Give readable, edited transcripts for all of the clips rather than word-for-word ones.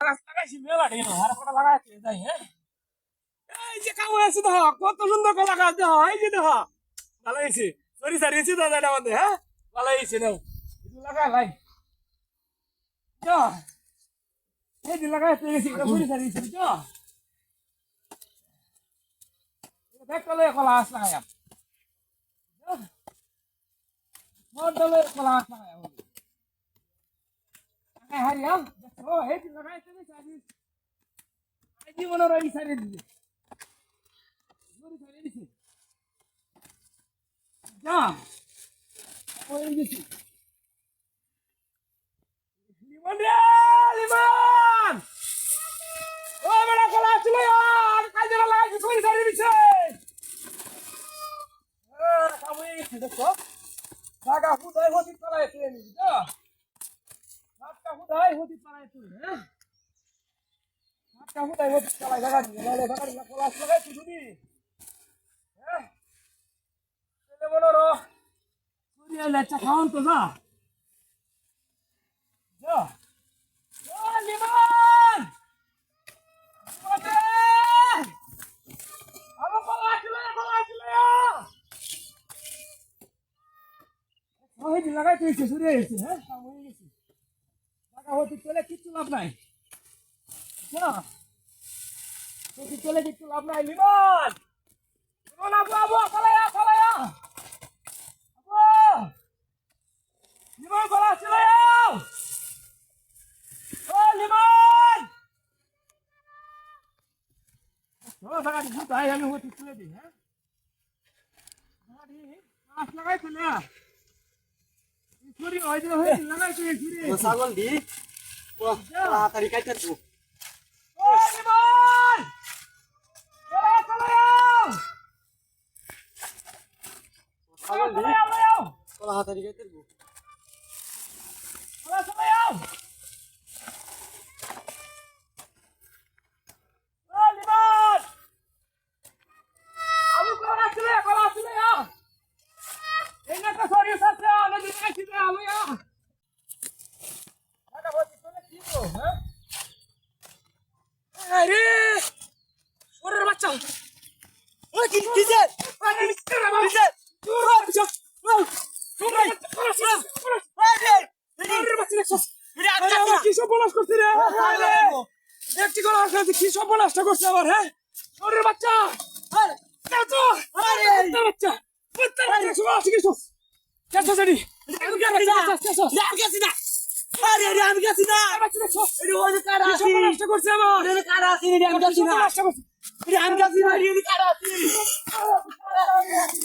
লাগাইছি মেলা ঢেলো আর কটা লাগাইছে তাই হ্যাঁ এই যে কাম আছে তো কত সুন্দর কলা গাছ দেহ এই যে দেহ ভালো হয়েছে সরি সারি হয়েছে দাদা আমাদের হ্যাঁ ভালো হয়েছে নাও এটা লাগা লাই চ এই যে লাগাইছে গেছি এটা সরি সারি হয়েছে চ দেখ তাহলে কলা আস লাগাইয়া মোর দলে কলা আস লাগাইয়া হারিয়া দেখো এই যে লাগাইছে গেছি আজ জীবনের এই সারি দিছে সরি সারি দিছে যা ওই গেছি লিমন রে লিমন ও বড় কলা ছিল আর কাজে লাগাইছে সরি সারি দিছে কামই গেছে দেখো জায়গা হুদাই হতি পালাইছে যা হাতটা হুদাই হতি পালাইছে হ্যাঁ হাতটা হুদাই হতি পালাই জায়গা দিয়ে নালে জায়গা দিয়ে কলা লাগাইছে যদি হ্যাঁ ছেলে বড় র সরিয়া লেচা খাওন তো যা যা ও লিমন ওরে আমো কলা ছিল ওই যে লাগাই তুই সরিয়ে গেছে হ্যাঁ কাম হয়ে গেছে টাকা হতে চলে কিচ্ছু লাভ নাই যা হতে চলে কিচ্ছু লাভ নাই লিমন লিমন আবু আবু পালায়া পালায়া আবু লিমন কলা ছিল ও লিমন ও টাকা দিই তাই আমি হতে চলে দিই হ্যাঁ গাড়ি আস লাগাই চলে ছুরি ওই যে হই লাগাই তুই ছুরি ছাগল দি তাড়াতাড়ি কাটতে তো ও লিমন চলে চলে ছাগল দি চলে তাড়াতাড়ি কাটতে তো চলে চলে ও লিমন আবু কলা চলে এই না তো সরি সাথে আলো দিতে গেছি আলো টাকা বলছি চলে কি গো হ্যাঁ আরে ওরে বাচ্চা ওই কি কিছে কিসে চুর বাচ্চা চুর কি সব বলাস করছিস রে একটি করে আসলে কি সব বলাসটা করছিস আবার হ্যাঁ ওরে বাচ্চা আরে কাটো আরে বাচ্চা পুত্র বাচ্চা সব আসি কিছু কাটো জানি আমি গেছি না আরে রে আমি গেছি না বাচ্চা দেখছো এর ওই কারা কি সব বলাসটা করছিস আমার এর কারা আছে রে আমি গেছি না রে আমি গেছি না রে কারা আছে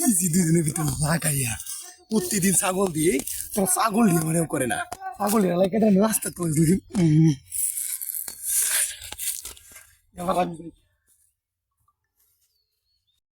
ইজি দুদিনের ভিতরে লাগাইয়া প্রতিদিন ছাগল দিয়ে তোর ছাগল নিয়ে মনেও করে না ছাগল নিয়ে লাগে রাস্তা করে দুদিন এবার আমি